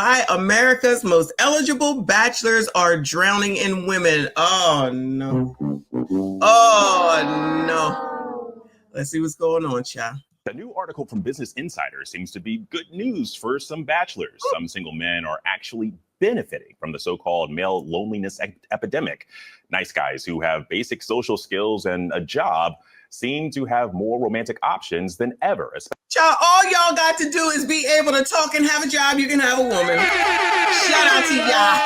why America's most eligible bachelors are drowning in women. Oh, no. Oh, no. Let's see what's going on, child. A new article from Business Insider seems to be good news for some bachelors. Some single men are actually benefiting from the so-called male loneliness epidemic. Nice guys who have basic social skills and a job seem to have more romantic options than ever. Y'all, all y'all got to do is be able to talk and have a job. You can have a woman. Shout out to y'all.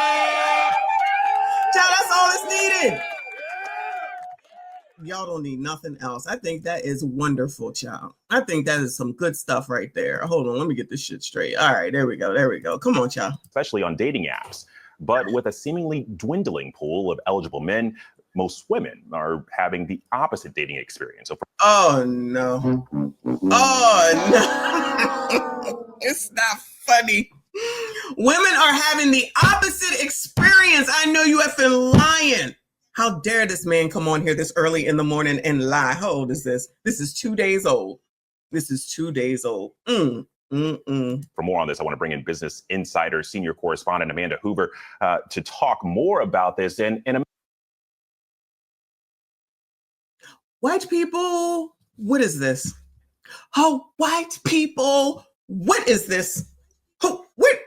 Child, that's all that's needed. Y'all don't need nothing else. I think that is wonderful, child. I think that is some good stuff right there. Hold on, let me get this shit straight. All right, there we go. There we go. Come on, child. Especially on dating apps. But with a seemingly dwindling pool of eligible men, most women are having the opposite dating experience. So oh, no. Oh, no. It's not funny. Women are having the opposite experience. I know you effing lying. How dare this man come on here this early in the morning and lie? How old is this? This is 2 days old. This is 2 days old. For more on this, I want to bring in Business Insider senior correspondent Amanda Hoover to talk more about this. And white people, what is this? Oh, white people, what is this? Oh, what?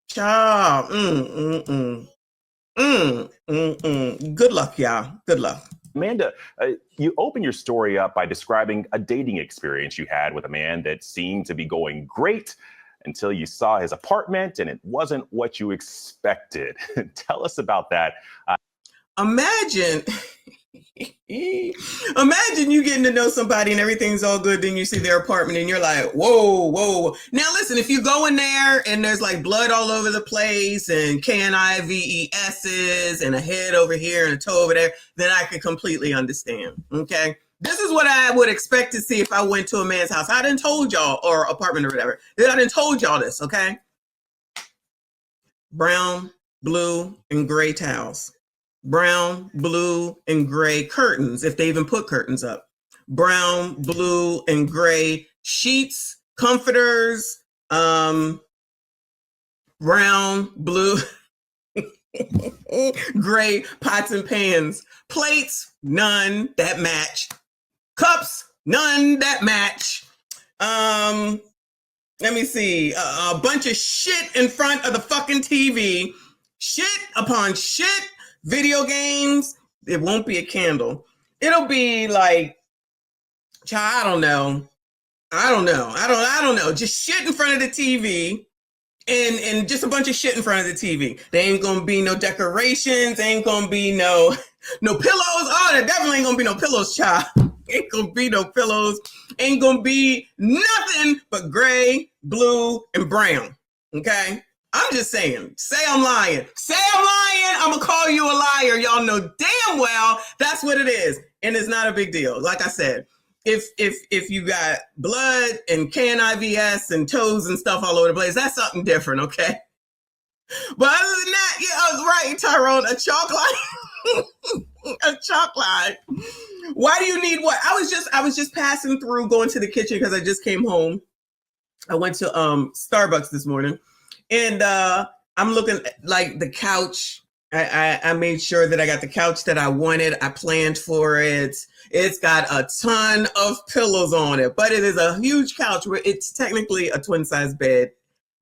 Child. Good luck, y'all. Good luck. Amanda, you open your story up by describing a dating experience you had with a man that seemed to be going great until you saw his apartment and it wasn't what you expected. Tell us about that. Imagine you getting to know somebody and everything's all good. Then you see their apartment and you're like, whoa. Now, listen, if you go in there and there's like blood all over the place and KNIVESs and a head over here and a toe over there, then I could completely understand. Okay. This is what I would expect to see if I went to a man's house. I done told y'all, or apartment or whatever. I done told y'all this. Okay. Brown, blue, and gray towels. Brown, blue, and gray curtains, if they even put curtains up. Brown, blue, and gray sheets, comforters, brown, blue, gray pots and pans. Plates, none that match. Cups, none that match. Let me see. A bunch of shit in front of the fucking TV. Shit upon shit. Video games, it won't be a candle. It'll be like, child, I don't know. Just shit in front of the TV and just a bunch of shit in front of the TV. There ain't gonna be no decorations, ain't gonna be no pillows. Oh, there definitely ain't gonna be no pillows, child. Ain't gonna be no pillows. Ain't gonna be nothing but gray, blue, and brown. Okay? I'm just saying, say I'm lying. Say I'm lying, I'm gonna call you a liar. Y'all know damn well that's what it is. And it's not a big deal. Like I said, if you got blood and KNIVS and toes and stuff all over the place, that's something different, okay? But other than that, yeah, I was right, Tyrone, a chalk line. A chalk line. Why do you need what? I was just passing through, going to the kitchen because I just came home. I went to Starbucks this morning. And I'm looking like the couch. I made sure that I got the couch that I wanted. I planned for it. It's got a ton of pillows on it, but it is a huge couch where it's technically a twin size bed,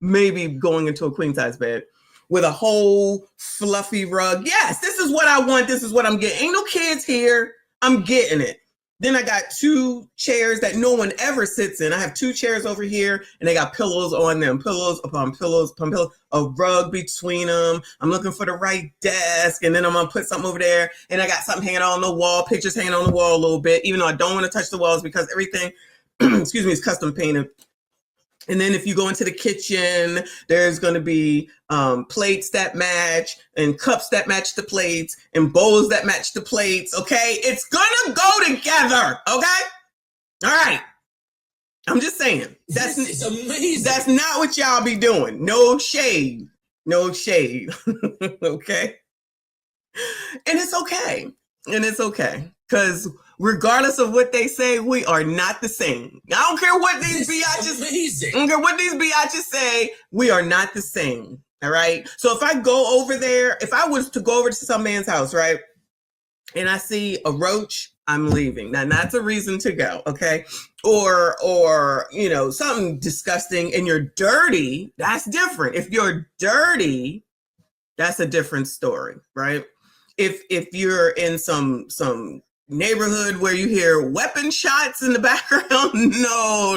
maybe going into a queen size bed with a whole fluffy rug. Yes, this is what I want. This is what I'm getting. Ain't no kids here. I'm getting it. Then I got 2 chairs that no one ever sits in. I have 2 chairs over here and they got pillows on them. Pillows upon pillows upon pillows. A rug between them. I'm looking for the right desk. And then I'm going to put something over there. And I got something hanging on the wall. Pictures hanging on the wall a little bit. Even though I don't want to touch the walls because everything, excuse me, is custom painted. And then if you go into the kitchen, there's going to be plates that match and cups that match the plates and bowls that match the plates. Okay. It's going to go together. Okay. All right. I'm just saying that's amazing. That's not what y'all be doing. No shade. No shade. Okay. And it's okay. And it's okay. Because regardless of what they say, we are not the same. I don't care what these biatches. I don't care what these biatches say. We are not the same. All right. So if I go over there, if I was to go over to some man's house, right, and I see a roach, I'm leaving. Now that's a reason to go. Okay. Or you know, something disgusting and you're dirty. That's different. If you're dirty, that's a different story, right? If you're in some neighborhood where you hear weapon shots in the background, no.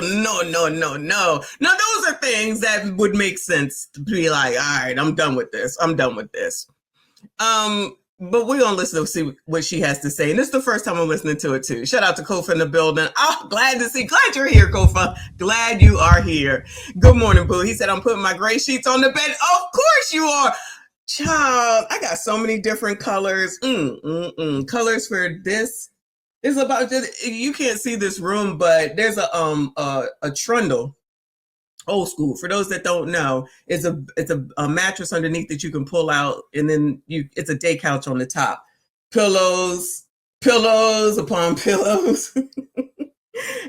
Now those are things that would make sense to be like, all right, I'm done with this. But we're gonna listen to see what she has to say. And this is the first time I'm listening to it too. Shout out to Kofa in the building. Oh, glad you're here, Kofa. Glad you are here. Good morning, boo. He said, I'm putting my gray sheets on the bed. Of course you are. Child, I got so many different colors. Colors for this. It's about, you can't see this room, but there's a trundle, old school. For those that don't know, it's a mattress underneath that you can pull out, and then it's a day couch on the top. Pillows upon pillows.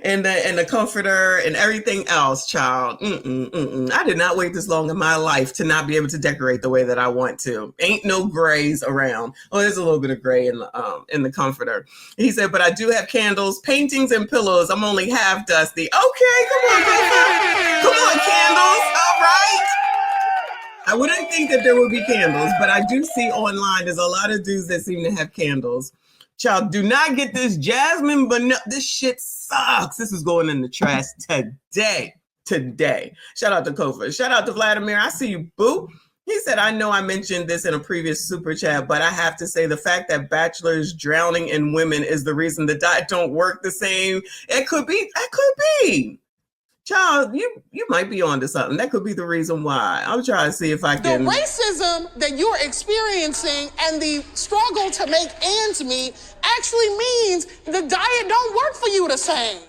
And the comforter and everything else, child. I did not wait this long in my life to not be able to decorate the way that I want to. Ain't no grays around. Oh, there's a little bit of gray in the comforter. He said, but I do have candles, paintings, and pillows. I'm only half dusty. Okay, come on, candles. All right. I wouldn't think that there would be candles, but I do see online there's a lot of dudes that seem to have candles. Child, do not get this jasmine, but no, this shit sucks. This is going in the trash today. Shout out to Kofa. Shout out to Vladimir. I see you, boo. He said, I know I mentioned this in a previous super chat, but I have to say the fact that Bachelors drowning in women is the reason the diet don't work the same. It could be. Child, you might be onto something. That could be the reason why. I'm trying to see if I can. The racism that you're experiencing and the struggle to make ends meet actually means the diet don't work for you the same.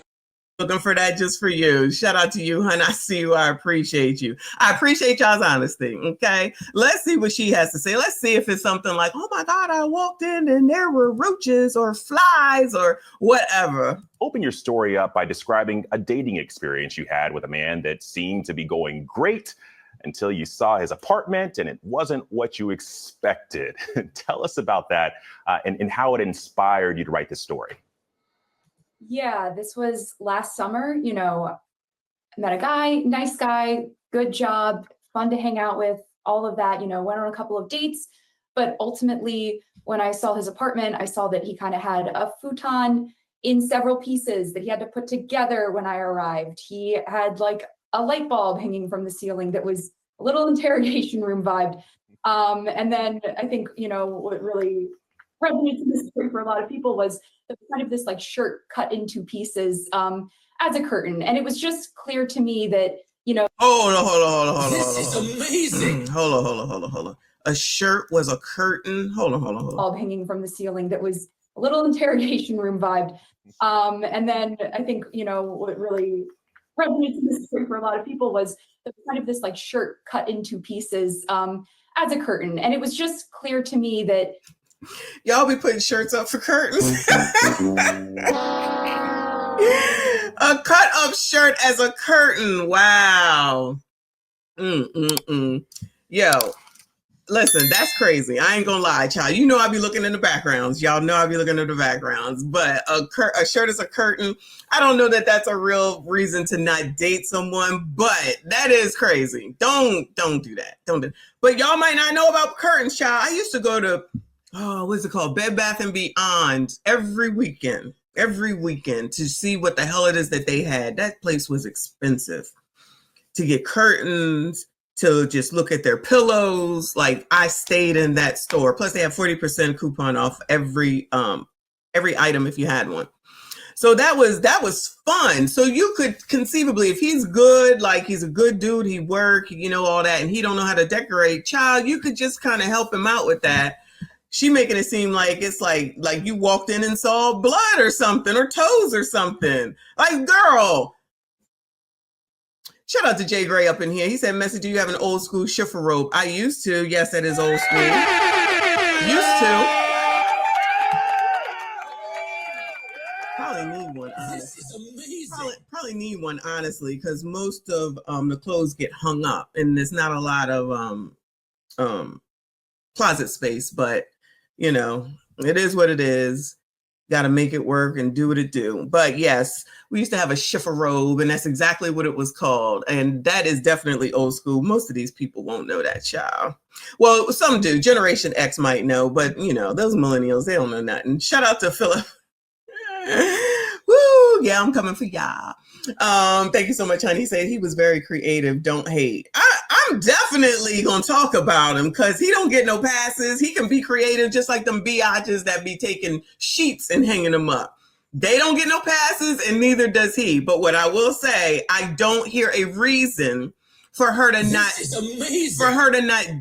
Looking for that just for you. Shout out to you, hun. I see you. I appreciate you. I appreciate y'all's honesty. Okay. Let's see what she has to say. Let's see if it's something like, oh my God, I walked in and there were roaches or flies or whatever. Open your story up by describing a dating experience you had with a man that seemed to be going great until you saw his apartment and it wasn't what you expected. Tell us about that and how it inspired you to write this story. Yeah, this was last summer. You know, I met a guy, nice guy, good job, fun to hang out with, all of that, you know, went on a couple of dates. But ultimately, when I saw his apartment, I saw that he kind of had a futon in several pieces that he had to put together when I arrived. He had like a light bulb hanging from the ceiling that was a little interrogation room vibe. And then I think, you know, what really resonates in this story for a lot of people was the kind of this like shirt cut into pieces as a curtain. And it was just clear to me that, you know. Hold on. This is amazing. Hold on. A shirt was a curtain. Hold on. Bulb hanging from the ceiling that was a little interrogation room vibe. And then I think, you know, what really resonates in this story for a lot of people was the kind of this like shirt cut into pieces as a curtain. And it was just clear to me that y'all be putting shirts up for curtains. A cut up shirt as a curtain. Wow. Yo, listen, that's crazy. I ain't gonna lie, child. You know I be looking in the backgrounds. Y'all know I be looking in the backgrounds. But a shirt is a curtain. I don't know that that's a real reason to not date someone, but that is crazy. Don't do that. Don't do. But y'all might not know about curtains, child. I used to go to what's it called? Bed Bath and Beyond every weekend to see what the hell it is that they had. That place was expensive to get curtains, to just look at their pillows. Like I stayed in that store. Plus they have 40% coupon off every item if you had one. So that was fun. So you could conceivably, if he's good, like he's a good dude, he work, you know, all that, and he don't know how to decorate, child, you could just kind of help him out with that. She making it seem like it's like you walked in and saw blood or something, or toes or something. Like, girl. Shout out to Jay Gray up in here. He said, Messy, do you have an old school shiffer rope? I used to. Yes, that is old school. Used to. probably need one, honestly, because most of the clothes get hung up and there's not a lot of closet space, but you know, it is what it is. Got to make it work and do what it do. But yes, we used to have a chifforobe, and that's exactly what it was called. And that is definitely old school. Most of these people won't know that, child. Well, some do. Generation X might know, but you know, those millennials, they don't know nothing. Shout out to Philip. Woo! Yeah, I'm coming for y'all. Thank you so much, honey. He said he was very creative. Don't hate. I'm definitely gonna talk about him because he don't get no passes. He can be creative just like them biatches that be taking sheets and hanging them up. They don't get no passes, and neither does he. But what I will say, I don't hear a reason for her to not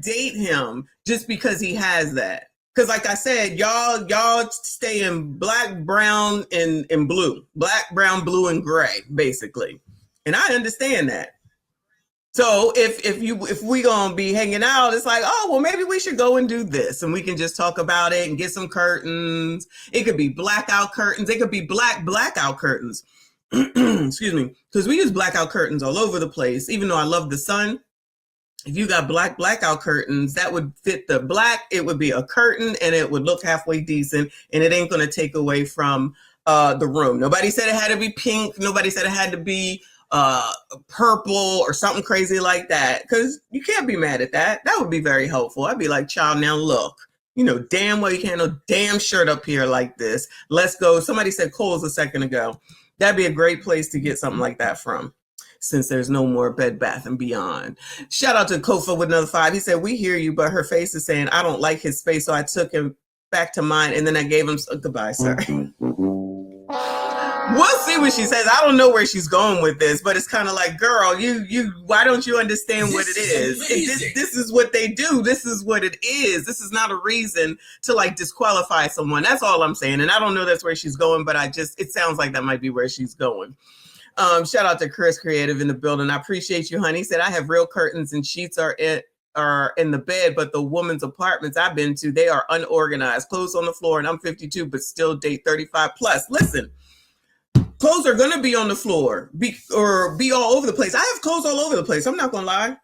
date him just because he has that. Because like I said, y'all stay in black, brown, and blue. Black, brown, blue, and gray, basically. And I understand that. So if we gonna be hanging out, it's like, oh, well, maybe we should go and do this. And we can just talk about it and get some curtains. It could be blackout curtains. It could be blackout curtains. Excuse me. Because we use blackout curtains all over the place. Even though I love the sun, if you got blackout curtains, that would fit the black. It would be a curtain and it would look halfway decent, and it ain't going to take away from the room. Nobody said it had to be pink. Nobody said it had to be purple or something crazy like that, because you can't be mad at that. That would be very helpful. I'd be like, child, now look, you know, damn well you can't have no damn shirt up here like this. Let's go. Somebody said Kohl's a second ago. That'd be a great place to get something like that from, since there's no more Bed Bath & Beyond. Shout out to Kofa with another 5. He said, we hear you, but her face is saying, I don't like his space, so I took him back to mine, and then I gave him goodbye, sir. We'll see what she says. I don't know where she's going with this, but it's kind of like, girl, you why don't you understand what it is? This is what they do. This is what it is. This is not a reason to like disqualify someone. That's all I'm saying. And I don't know that's where she's going, but it sounds like that might be where she's going. Shout out to Chris Creative in the building. I appreciate you, honey. He said, I have real curtains and sheets are in the bed, but the woman's apartments I've been to, they are unorganized. Clothes on the floor, and I'm 52, but still date 35 plus. Listen, clothes are gonna be on the floor, be all over the place. I have clothes all over the place. I'm not gonna lie.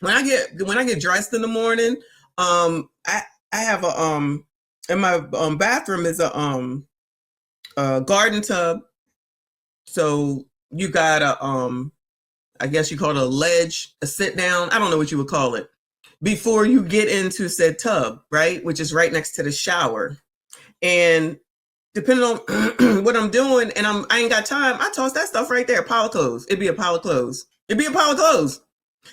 When I get dressed in the morning, I have in my bathroom is a garden tub. So you got I guess you call it a ledge, a sit down. I don't know what you would call it, before you get into said tub, right? Which is right next to the shower. And depending on what I'm doing, and I ain't got time, I toss that stuff right there. Pile of clothes. It'd be a pile of clothes.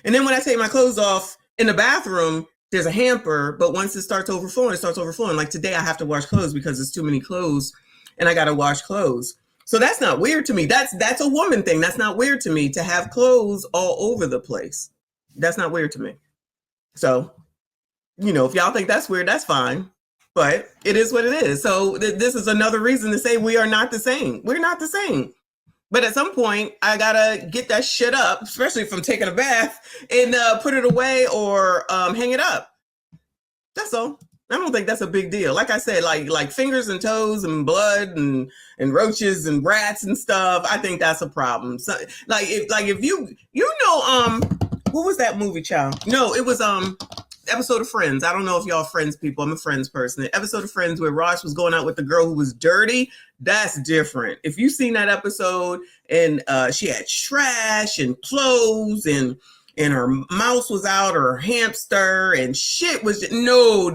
And then when I take my clothes off in the bathroom, there's a hamper, but once it starts overflowing. Like today I have to wash clothes because there's too many clothes and I got to wash clothes. So that's not weird to me. That's a woman thing. That's not weird to me to have clothes all over the place. That's not weird to me. So, you know, if y'all think that's weird, that's fine. But it is what it is. So this is another reason to say we are not the same. We're not the same. But at some point, I gotta get that shit up, especially if I'm taking a bath, and put it away or hang it up. That's all. I don't think that's a big deal. Like I said, like fingers and toes and blood and roaches and rats and stuff. I think that's a problem. So, if you know, what was that movie, child? No, it was episode of Friends. I don't know if y'all Friends people. I'm a Friends person. The episode of Friends where Ross was going out with the girl who was dirty. That's different. If you've seen that episode and she had trash and clothes and her mouse was out, or her hamster and shit was no.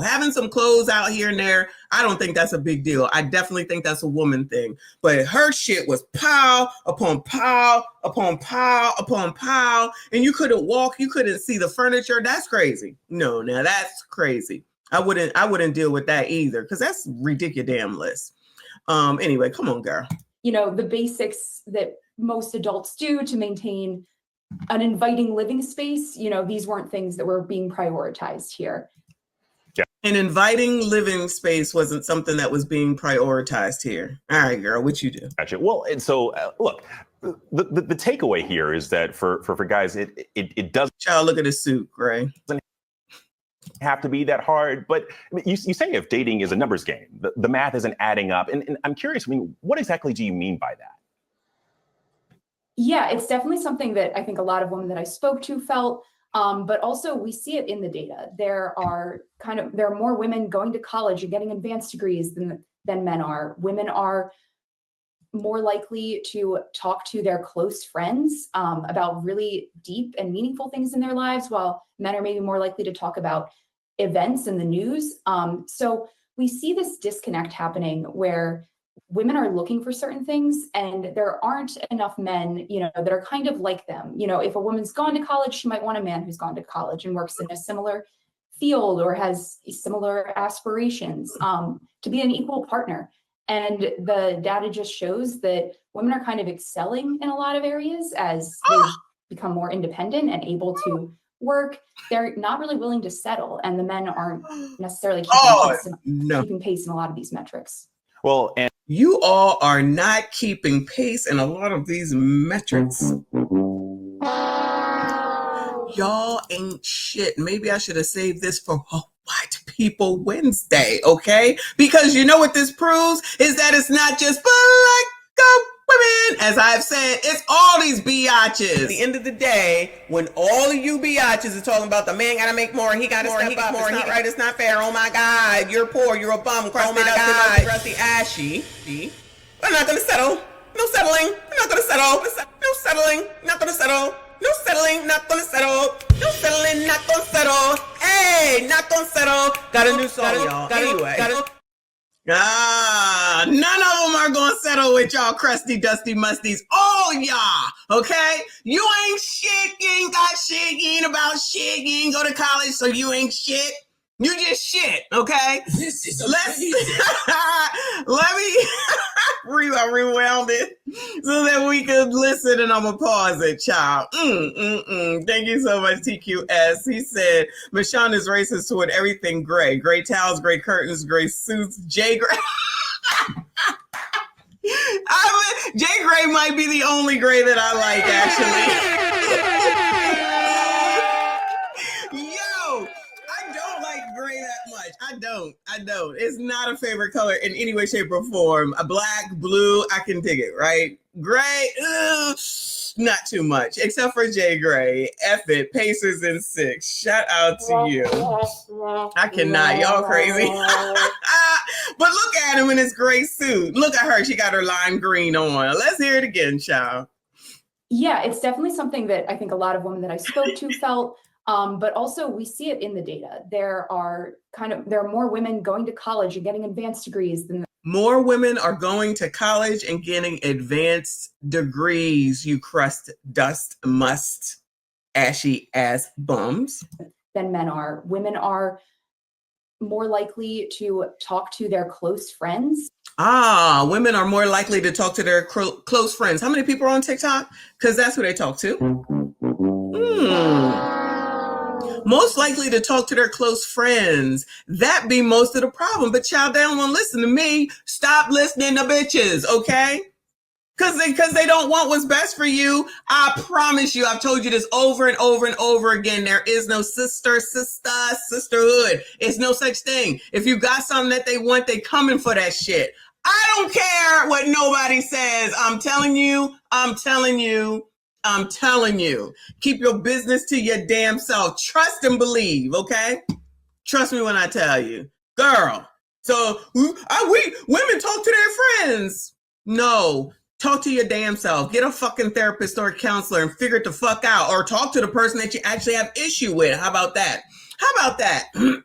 Having some clothes out here and there, I don't think that's a big deal. I definitely think that's a woman thing. But her shit was pile upon pile upon pile upon pile, and you couldn't walk, you couldn't see the furniture. That's crazy. No, now that's crazy. I wouldn't deal with that either, because that's ridiculous. Anyway, come on, girl. You know, the basics that most adults do to maintain an inviting living space, you know, these weren't things that were being prioritized here. Yeah. An inviting living space wasn't something that was being prioritized here. All right, girl, what you do? Gotcha. Well, and so look, the takeaway here is that for guys, it does. Child, look at his suit, Gray. have to be that hard. But you say if dating is a numbers game, the math isn't adding up. And I'm curious, I mean, what exactly do you mean by that? Yeah, it's definitely something that I think a lot of women that I spoke to felt, but also we see it in the data. There are more women going to college and getting advanced degrees than men are. Women are more likely to talk to their close friends about really deep and meaningful things in their lives, while men are maybe more likely to talk about events in the news. So we see this disconnect happening where women are looking for certain things and there aren't enough men, that are kind of like them. If a woman's gone to college, she might want a man who's gone to college and works in a similar field or has similar aspirations, to be an equal partner. And the data just shows that women are kind of excelling in a lot of areas as they become more independent and able to work. They're not really willing to settle, and the men aren't necessarily keeping pace in a lot of these metrics. Well, and you all are not keeping pace in a lot of these metrics. Y'all ain't shit. Maybe I should have saved this for White People Wednesday, okay? Because you know what this proves is that it's not just black women. As I've said, it's all these biatches. At the end of the day, when all of you biatches are talking about the man gotta make more, he gotta step up, it's not right, it's not fair, oh my God, you're poor, you're a bum, crusty, rusty, ashy. We're not gonna settle. No settling. We're not gonna settle. No settling. Not gonna settle. No settling. Not gonna settle. No settling. Not gonna settle. Hey, not gonna settle. Got a new song, y'all. Anyway. None of them are gonna settle with y'all crusty, dusty musties. All y'all, okay? You ain't shit. You ain't got shit. You ain't about shit. You ain't go to college, so you ain't shit. You just shit, okay? This is amazing. Let me rewound it so that we could listen, and I'm gonna pause it, child. Thank you so much, TQS. He said, Michon is racist toward everything gray. Gray towels, gray curtains, gray suits, Jay Gray. Jay Gray might be the only gray that I like, actually. Gray that much. I don't. It's not a favorite color in any way, shape, or form. A black, blue, I can dig it, right? Gray, not too much, except for Jay Gray. F it, Pacers in 6. Shout out to you. I cannot, y'all crazy. But look at him in his gray suit. Look at her, she got her lime green on. Let's hear it again, child. Yeah, it's definitely something that I think a lot of women that I spoke to felt. But also we see it in the data. There are more women going to college and getting advanced degrees than more women are going to college and getting advanced degrees, you crust, dust, must, ashy ass bums. Than men are. Women are more likely to talk to their close friends. Women are more likely to talk to their close friends. How many people are on TikTok? Because that's who they talk to. Most likely to talk to their close friends. That be most of the problem. But child, they don't want to listen to me. Stop listening to bitches, okay? Because they don't want what's best for you. I promise you, I've told you this over and over and over again. There is no sisterhood. It's no such thing. If you got something that they want, they coming for that shit. I don't care what nobody says. I'm telling you. Keep your business to your damn self. Trust and believe, okay? Trust me when I tell you. Girl, so women talk to their friends. No, talk to your damn self. Get a fucking therapist or a counselor and figure it the fuck out. Or talk to the person that you actually have issue with. How about that?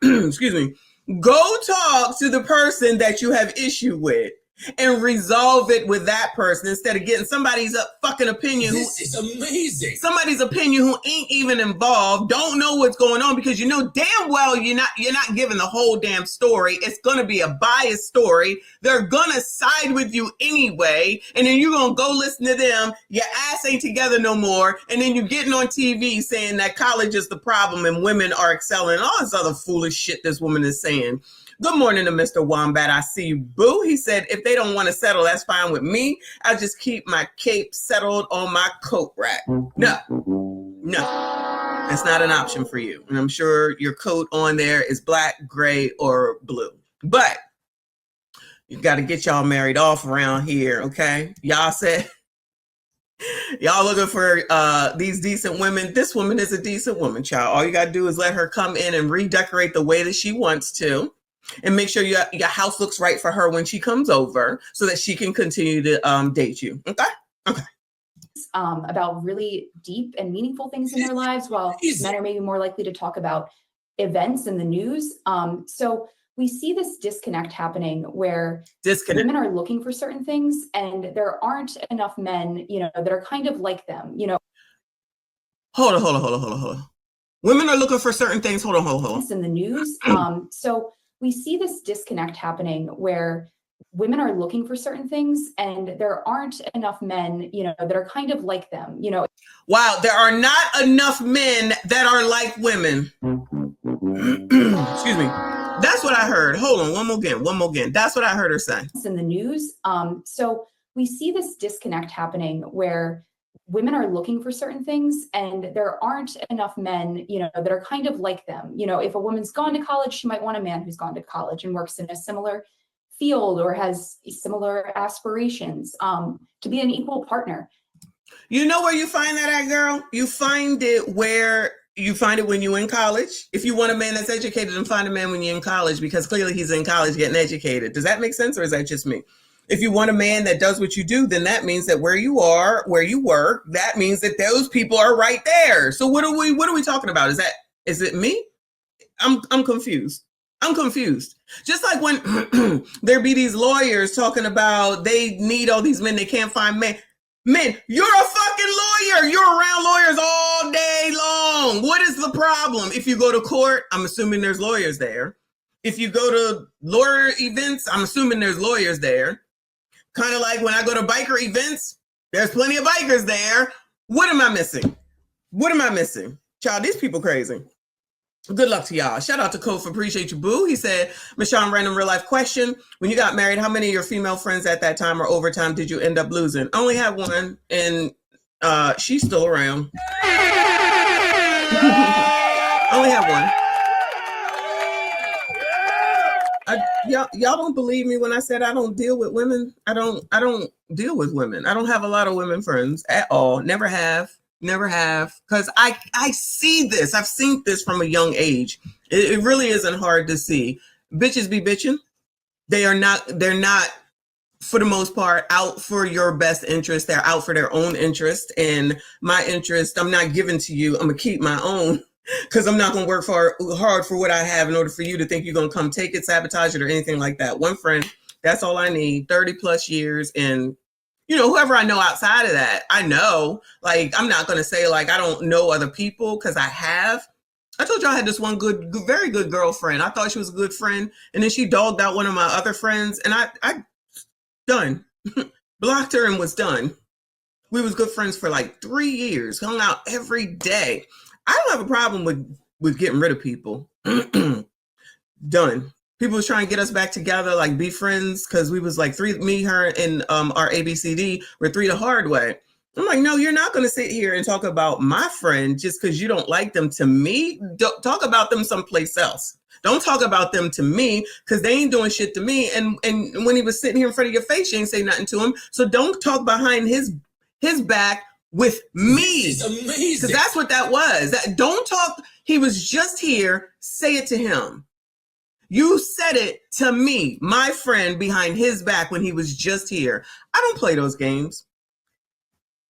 Excuse me. Go talk to the person that you have issue with and resolve it with that person instead of getting somebody's fucking opinion. This is amazing. Somebody's opinion who ain't even involved, don't know what's going on, because you know damn well you're not giving the whole damn story. It's gonna be a biased story. They're gonna side with you anyway, and then you're gonna go listen to them. Your ass ain't together no more, and then you're getting on TV saying that college is the problem and women are excelling. All this other foolish shit this woman is saying. Good morning to Mr. Wombat. I see you, boo. He said, if they don't want to settle, that's fine with me. I'll just keep my cape settled on my coat rack. No. That's not an option for you. And I'm sure your coat on there is black, gray, or blue. But you got to get y'all married off around here, okay? Y'all said, y'all looking for these decent women. This woman is a decent woman, child. All you got to do is let her come in and redecorate the way that she wants to. And make sure your house looks right for her when she comes over so that she can continue to date you, okay? Okay. About really deep and meaningful things in their lives, while men are maybe more likely to talk about events in the news. So we see this disconnect happening where women are looking for certain things and there aren't enough men, that are kind of like them, Hold on. Women are looking for certain things. Hold on. In the news. So we see this disconnect happening where women are looking for certain things and there aren't enough men, that are kind of like them, Wow, there are not enough men that are like women. Excuse me. That's what I heard. Hold on, one more again. That's what I heard her say. In the news. So we see this disconnect happening where women are looking for certain things and there aren't enough men, that are kind of like them. If a woman's gone to college, she might want a man who's gone to college and works in a similar field or has similar aspirations, to be an equal partner. You know where you find that at, girl? You find it when you're in college. If you want a man that's educated, then find a man when you're in college, because clearly he's in college getting educated. Does that make sense, or is that just me? If you want a man that does what you do, then that means that where you are, where you work, that means that those people are right there. So what are we talking about? Is it me? I'm confused. Just like when there be these lawyers talking about they need all these men, they can't find men. Men, you're a fucking lawyer. You're around lawyers all day long. What is the problem? If you go to court, I'm assuming there's lawyers there. If you go to lawyer events, I'm assuming there's lawyers there. Kind of like when I go to biker events, there's plenty of bikers there. What am I missing? Child, these people crazy. Good luck to y'all. Shout out to Kof. Appreciate you, boo. He said, Michon, random real life question. When you got married, how many of your female friends at that time or over time did you end up losing? I only had one, and she's still around. Only have one. Y'all don't believe me when I said I don't deal with women. I don't deal with women. I don't have a lot of women friends at all. Never have. Because I see this. I've seen this from a young age. It really isn't hard to see. Bitches be bitching. They're not, for the most part, out for your best interest. They're out for their own interest. And my interest, I'm not giving to you. I'm going to keep my own, because I'm not going to work hard for what I have in order for you to think you're going to come take it, sabotage it, or anything like that. One friend, that's all I need. 30 plus years. And whoever I know outside of that, I know. Like, I'm not going to say, like, I don't know other people, because I told you I had this one very good girlfriend. I thought she was a good friend. And then she dogged out one of my other friends. And I done. Blocked her and was done. We was good friends for like 3 years. Hung out every day. I don't have a problem with getting rid of people. Done. People was trying to get us back together, like be friends, because we was like me, her, and our ABCD were 3 the hard way. I'm like, no, you're not going to sit here and talk about my friend just because you don't like them to me. Don't talk about them someplace else. Don't talk about them to me, because they ain't doing shit to me. And when he was sitting here in front of your face, you ain't say nothing to him. So don't talk behind his back with me. It's amazing. Because that's what that was. Don't talk. He was just here. Say it to him. You said it to me, my friend, behind his back when he was just here. I don't play those games.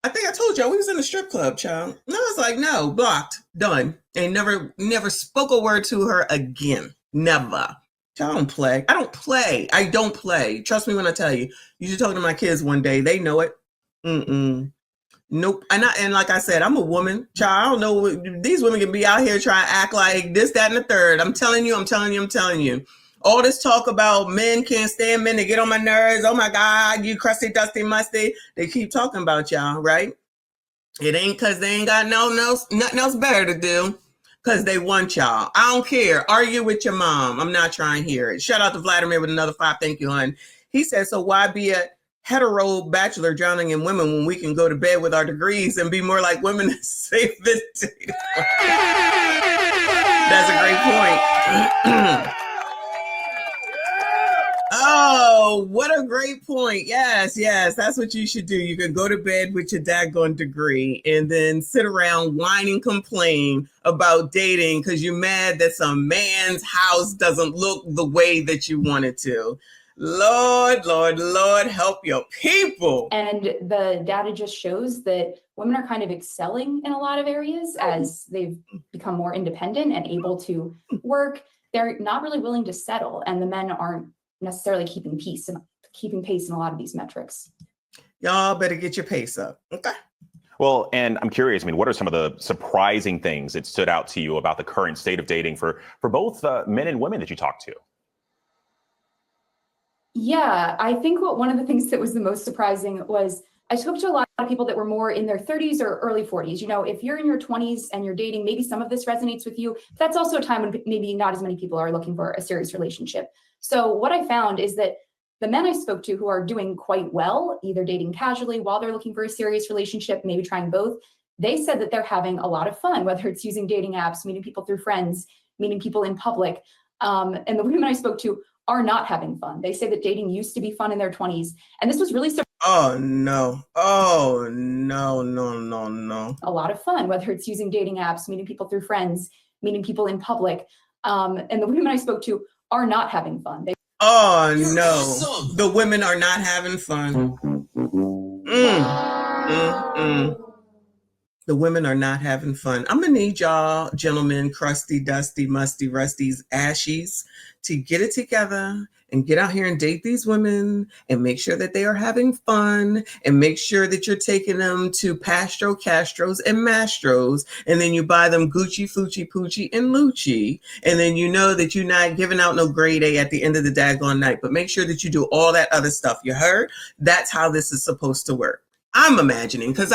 I think I told y'all we was in a strip club, child. And I was like, no, blocked, done. And never spoke a word to her again. Never. Y'all don't play. I don't play. Trust me when I tell you. You should talk to my kids one day. They know it. Nope. And like I said, I'm a woman, child. I don't know. These women can be out here trying to act like this, that, and the third. I'm telling you. All this talk about men can't stand men. They get on my nerves. Oh my God, you crusty, dusty, musty. They keep talking about y'all, right? It ain't because they ain't got nothing else better to do. Because they want y'all. I don't care. Argue with your mom. I'm not trying to hear it. Shout out to Vladimir with another 5. Thank you, hon. He said, so why be a hetero bachelor drowning in women when we can go to bed with our degrees and be more like women and save this data? That's a great point. Oh, what a great point. Yes, that's what you should do. You can go to bed with your daggone degree and then sit around whine and complain about dating because you're mad that some man's house doesn't look the way that you want it to. Lord, help your people. And the data just shows that women are kind of excelling in a lot of areas as they've become more independent and able to work. They're not really willing to settle, and the men aren't necessarily keeping pace in a lot of these metrics. Y'all better get your pace up. Okay. Well, and I'm curious, I mean, what are some of the surprising things that stood out to you about the current state of dating for both men and women that you talked to? Yeah, I think one of the things that was the most surprising was I spoke to a lot of people that were more in their 30s or early 40s. You know, if you're in your 20s and you're dating, maybe some of this resonates with you. That's also a time when maybe not as many people are looking for a serious relationship. So what I found is that the men I spoke to who are doing quite well, either dating casually while they're looking for a serious relationship, maybe trying both, they said that they're having a lot of fun, whether it's using dating apps, meeting people through friends, meeting people in public. And the women I spoke to are not having fun. They say that dating used to be fun in their 20s. And this was really Oh, no. A lot of fun, whether it's using dating apps, meeting people through friends, meeting people in public. And the women I spoke to are not having fun. The women are not having fun. The women are not having fun. I'm going to need y'all, gentlemen, crusty, dusty, musty, rusties, ashies, to get it together and get out here and date these women and make sure that they are having fun and make sure that you're taking them to Pastro, Castros, and Mastros. And then you buy them Gucci, Fucci, Poochie, and Lucci. And then you know that you're not giving out no grade A at the end of the daggone night. But make sure that you do all that other stuff. You heard? That's how this is supposed to work. I'm imagining, because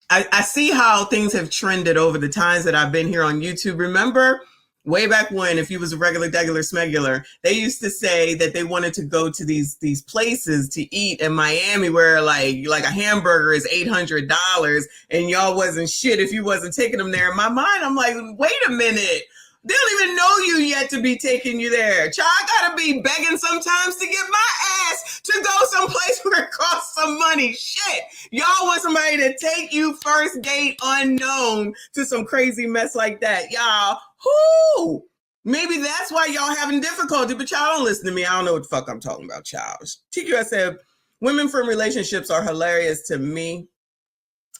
I see how things have trended over the times that I've been here on YouTube. Remember way back when, if you was a regular, smegular, they used to say that they wanted to go to these places to eat in Miami where like a hamburger is $800 and y'all wasn't shit if you wasn't taking them there. In my mind, I'm like, wait a minute. They don't even know you yet to be taking you there. Child, I gotta be begging sometimes to get my ass to go someplace where it costs some money. Shit. Y'all want somebody to take you first date unknown to some crazy mess like that. Y'all, whoo! Maybe that's why y'all having difficulty, but y'all don't listen to me. I don't know what the fuck I'm talking about, child. TQS said, women from relationships are hilarious to me.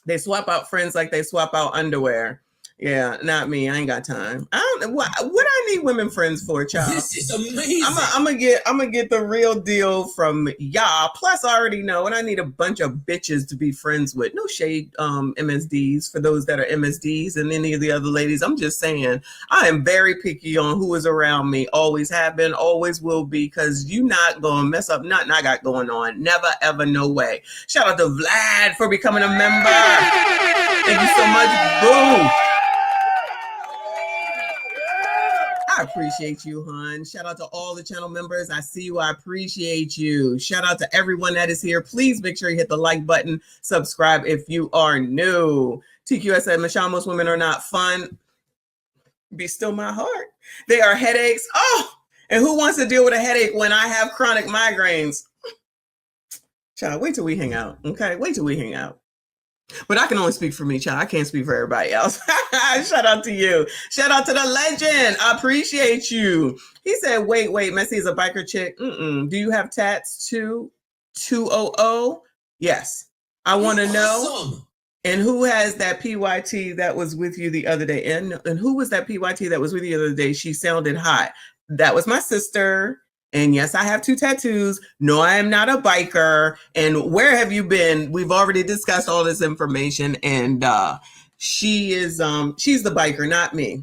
They swap out friends like they swap out underwear. Yeah, not me. I ain't got time. I don't know what I need women friends for, child. This is amazing. I'm gonna get the real deal from y'all. Plus, I already know, and I need a bunch of bitches to be friends with. No shade, MSDs for those that are MSDs and any of the other ladies. I'm just saying, I am very picky on who is around me. Always have been, always will be, because you not gonna mess up nothing I got going on. Never, ever, no way. Shout out to Vlad for becoming a member. Thank you so much, boo. I appreciate you, hon. Shout out to all the channel members. I see you. I appreciate you. Shout out to everyone that is here. Please make sure you hit the like button. Subscribe if you are new. TQS said, Michon, most women are not fun. Be still my heart. They are headaches. Oh, and who wants to deal with a headache when I have chronic migraines? Child, wait till we hang out. Okay, wait till we hang out. But I can only speak for me, child. I can't speak for everybody else. Shout out to you. Shout out to the legend. I appreciate you. He said, wait, Messy is a biker chick. Do you have tats too? 200? Yes. I want to know. And who has that PYT that was with you the other day? And who was that PYT that was with you the other day? She sounded hot. That was my sister. And yes, I have 2 tattoos. No, I am not a biker. And where have you been? We've already discussed all this information. And she's the biker, not me.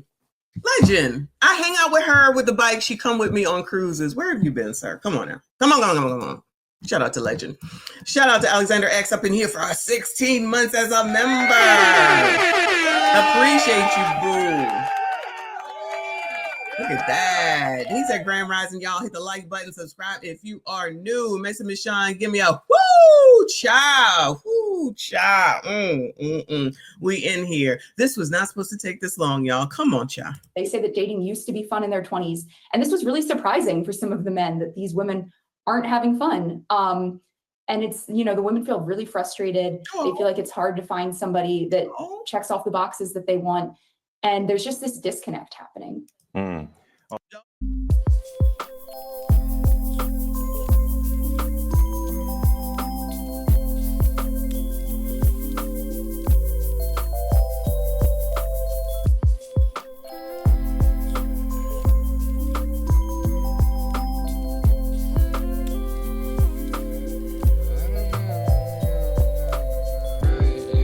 Legend. I hang out with her with the bike. She come with me on cruises. Where have you been, sir? Come on now. Come on. Shout out to Legend. Shout out to Alexander X up in here for our 16 months as a member. Appreciate you, boo. Look at that. He said Grand Rising, y'all. Hit the like button, subscribe if you are new. Messy Michon, give me a woo child. Woo child. We in here. This was not supposed to take this long, y'all. Come on, child. They say that dating used to be fun in their 20s. And this was really surprising for some of the men, that these women aren't having fun. And it's, you know, the women feel really frustrated. They feel like it's hard to find somebody that checks off the boxes that they want. And there's just this disconnect happening.